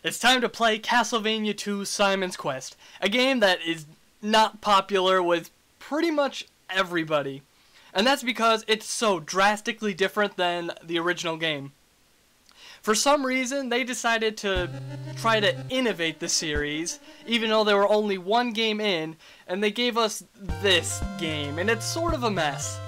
It's time to play Castlevania 2 Simon's Quest, a game that is not popular with pretty much everybody. And that's because it's so drastically different than the original game. For some reason, they decided to try to innovate the series, even though there were only one game in, and they gave us this game, and it's sort of a mess.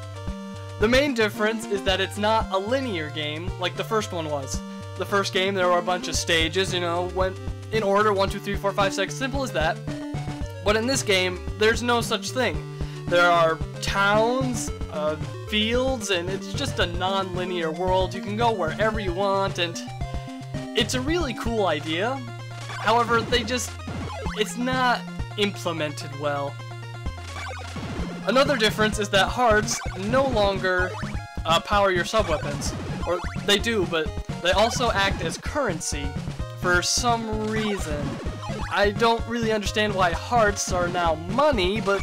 The main difference is that it's not a linear game like the first one was. The first game, there were a bunch of stages, you know, went in order, 1, 2, 3, 4, 5, 6, simple as that. But in this game, there's no such thing. There are towns, fields, and it's just a non-linear world. You can go wherever you want, and it's a really cool idea. However, it's not implemented well. Another difference is that hearts no longer power your sub-weapons. Or they do, but they also act as currency for some reason. I don't really understand why hearts are now money, but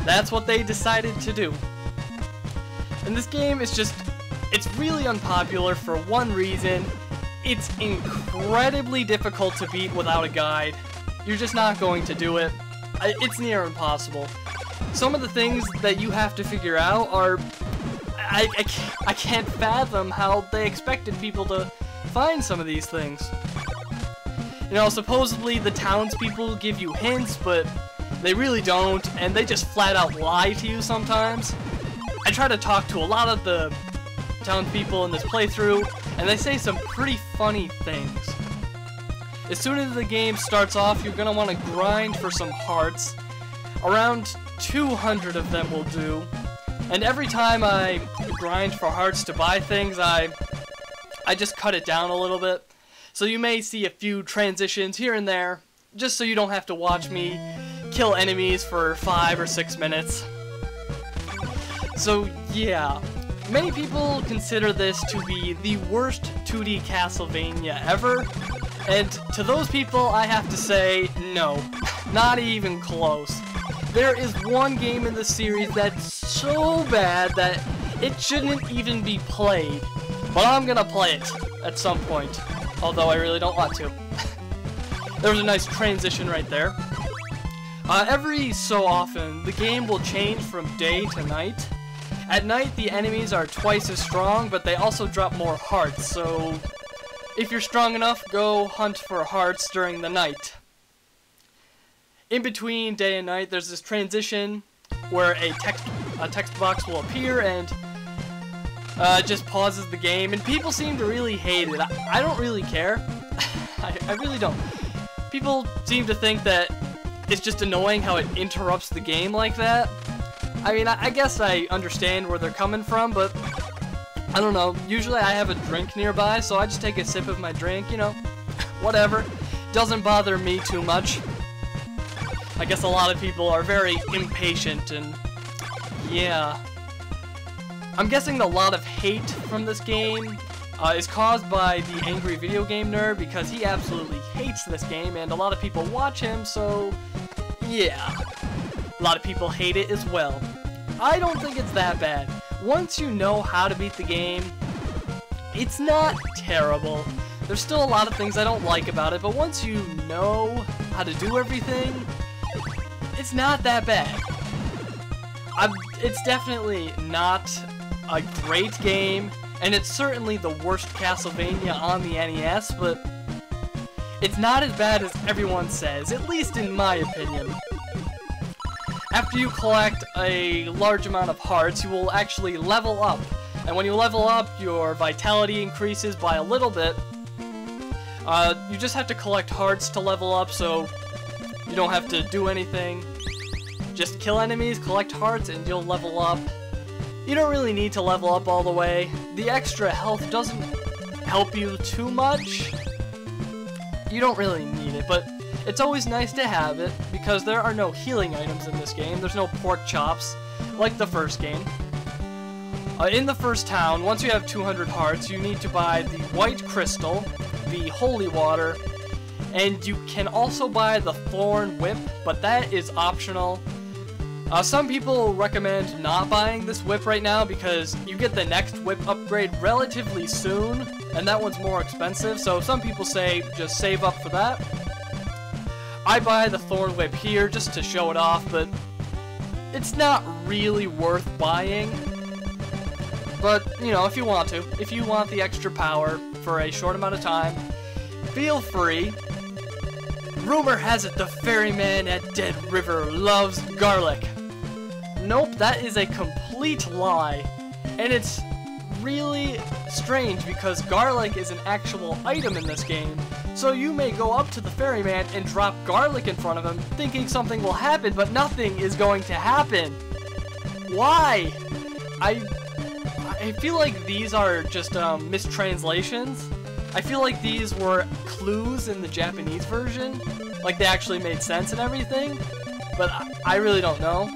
that's what they decided to do. And this game is it's really unpopular for one reason. It's incredibly difficult to beat without a guide. You're just not going to do it. It's near impossible. Some of the things that you have to figure out are... I can't fathom how they expected people to find some of these things. You know, supposedly the townspeople give you hints, but they really don't, and they just flat out lie to you sometimes. I try to talk to a lot of the townspeople in this playthrough, and they say some pretty funny things. As soon as the game starts off, you're gonna want to grind for some hearts. Around 200 of them will do. And every time I grind for hearts to buy things, I just cut it down a little bit. So you may see a few transitions here and there, just so you don't have to watch me kill enemies for 5 or 6 minutes. So yeah, many people consider this to be the worst 2D Castlevania ever, and to those people I have to say, no, not even close. There is one game in the series that's so bad that it shouldn't even be played. But I'm gonna play it at some point, although I really don't want to. There was a nice transition right there. Every so often, the game will change from day to night. At night, the enemies are twice as strong, but they also drop more hearts, so if you're strong enough, go hunt for hearts during the night. In between day and night, there's this transition where a text box will appear and just pauses the game, and people seem to really hate it. I don't really care. I really don't. People seem to think that it's just annoying how it interrupts the game like that. I mean, I guess I understand where they're coming from, but I don't know. Usually I have a drink nearby, so I just take a sip of my drink, you know, whatever. Doesn't bother me too much. I guess a lot of people are very impatient, and yeah. I'm guessing a lot of hate from this game is caused by the angry video game nerd, because he absolutely hates this game, and a lot of people watch him, so yeah. A lot of people hate it as well. I don't think it's that bad. Once you know how to beat the game, it's not terrible. There's still a lot of things I don't like about it, but once you know how to do everything, it's not that bad. It's definitely not a great game, and it's certainly the worst Castlevania on the NES, but it's not as bad as everyone says, at least in my opinion. After you collect a large amount of hearts, you will actually level up, and when you level up, your vitality increases by a little bit. You just have to collect hearts to level up, so you don't have to do anything. Just kill enemies, collect hearts, and you'll level up. You don't really need to level up all the way. The extra health doesn't help you too much. You don't really need it, but it's always nice to have it, because there are no healing items in this game. There's no pork chops, like the first game. In the first town, once you have 200 hearts, you need to buy the white crystal, the holy water, and you can also buy the thorn whip, but that is optional. Some people recommend not buying this whip right now because you get the next whip upgrade relatively soon, and that one's more expensive, so some people say just save up for that. I buy the Thorn Whip here just to show it off, but it's not really worth buying. But, you know, if you want to, if you want the extra power for a short amount of time, feel free. Rumor has it the ferryman at Dead River loves garlic. Nope, that is a complete lie. And it's really strange because garlic is an actual item in this game. So you may go up to the ferryman and drop garlic in front of him thinking something will happen, but nothing is going to happen. Why? I feel like these are just mistranslations. I feel like these were clues in the Japanese version. Like they actually made sense and everything. But I really don't know.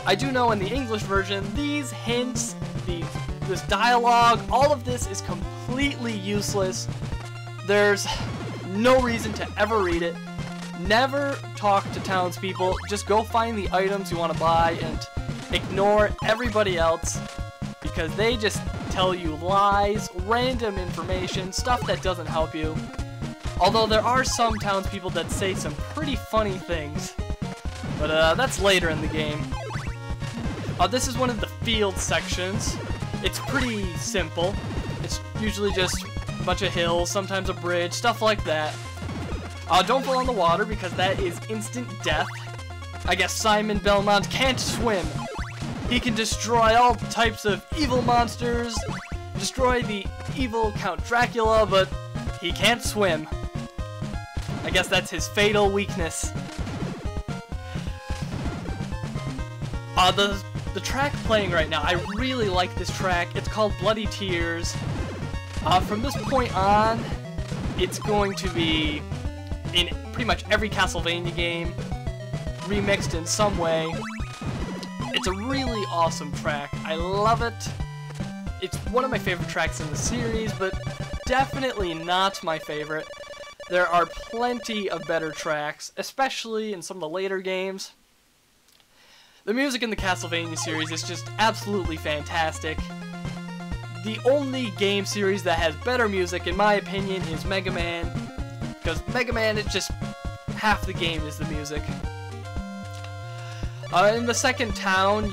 I do know in the English version, these hints, this dialogue, all of this is completely useless. There's no reason to ever read it. Never talk to townspeople. Just go find the items you want to buy and ignore everybody else because they just tell you lies, random information, stuff that doesn't help you. Although there are some townspeople that say some pretty funny things. But that's later in the game. This is one of the field sections. It's pretty simple. It's usually just a bunch of hills, sometimes a bridge, stuff like that. Don't fall in the water because that is instant death. I guess Simon Belmont can't swim. He can destroy all types of evil monsters, destroy the evil Count Dracula, but he can't swim. I guess that's his fatal weakness. The track playing right now, I really like this track. It's called Bloody Tears. From this point on, it's going to be in pretty much every Castlevania game, remixed in some way. It's a really awesome track. I love it. It's one of my favorite tracks in the series, but definitely not my favorite. There are plenty of better tracks, especially in some of the later games. The music in the Castlevania series is just absolutely fantastic. The only game series that has better music, in my opinion, is Mega Man. Because Mega Man, it's just half the game is the music. In the second town,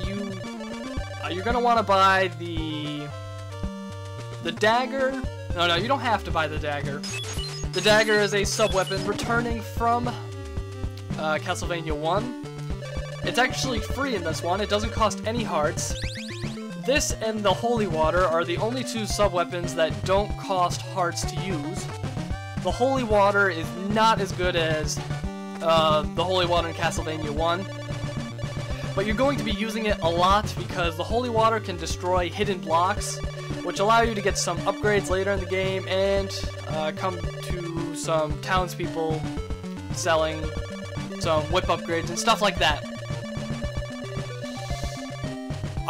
you're gonna want to buy the dagger. No, you don't have to buy the dagger. The dagger is a sub-weapon returning from Castlevania 1. It's actually free in this one. It doesn't cost any hearts. This and the Holy Water are the only two sub-weapons that don't cost hearts to use. The Holy Water is not as good as the Holy Water in Castlevania 1. But you're going to be using it a lot because the Holy Water can destroy hidden blocks, which allow you to get some upgrades later in the game and come to some townspeople selling some whip upgrades and stuff like that.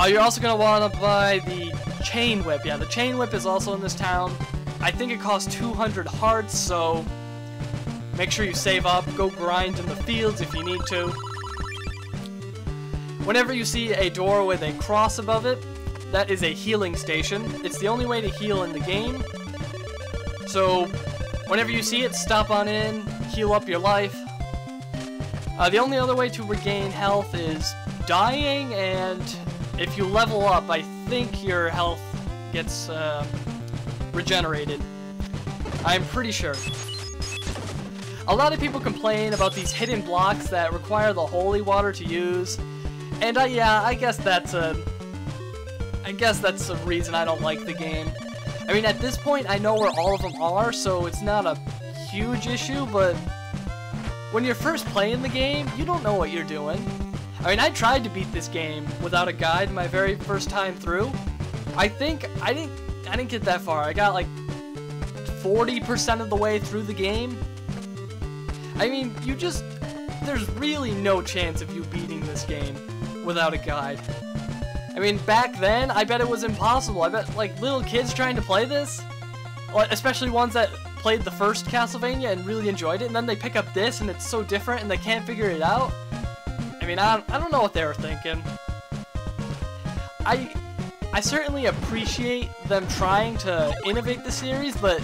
You're also going to want to buy the Chain Whip. Yeah, the Chain Whip is also in this town. I think it costs 200 hearts, so make sure you save up. Go grind in the fields if you need to. Whenever you see a door with a cross above it, that is a healing station. It's the only way to heal in the game. So whenever you see it, stop on in, heal up your life. The only other way to regain health is dying, and if you level up, I think your health gets regenerated. I'm pretty sure. A lot of people complain about these hidden blocks that require the Holy Water to use, and yeah, I guess that's a reason I don't like the game. I mean, at this point, I know where all of them are, so it's not a huge issue, but when you're first playing the game, you don't know what you're doing. I mean, I tried to beat this game without a guide my very first time through. I think I didn't get that far. I got like 40% of the way through the game. I mean, there's really no chance of you beating this game without a guide. I mean, back then, I bet it was impossible. I bet, like, little kids trying to play this, especially ones that played the first Castlevania and really enjoyed it, and then they pick up this and it's so different and they can't figure it out. I mean, I don't know what they were thinking. I certainly appreciate them trying to innovate the series, but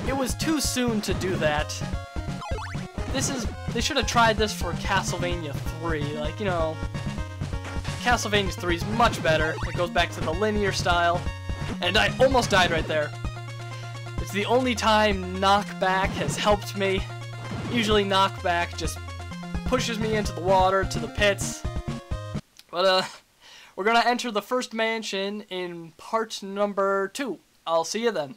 it was too soon to do that. They should have tried this for Castlevania 3. Like, you know, Castlevania 3 is much better. It goes back to the linear style. And I almost died right there. It's the only time knockback has helped me. Usually knockback just pushes me into the water, to the pits. But, we're gonna enter the first mansion in part number 2. I'll see you then.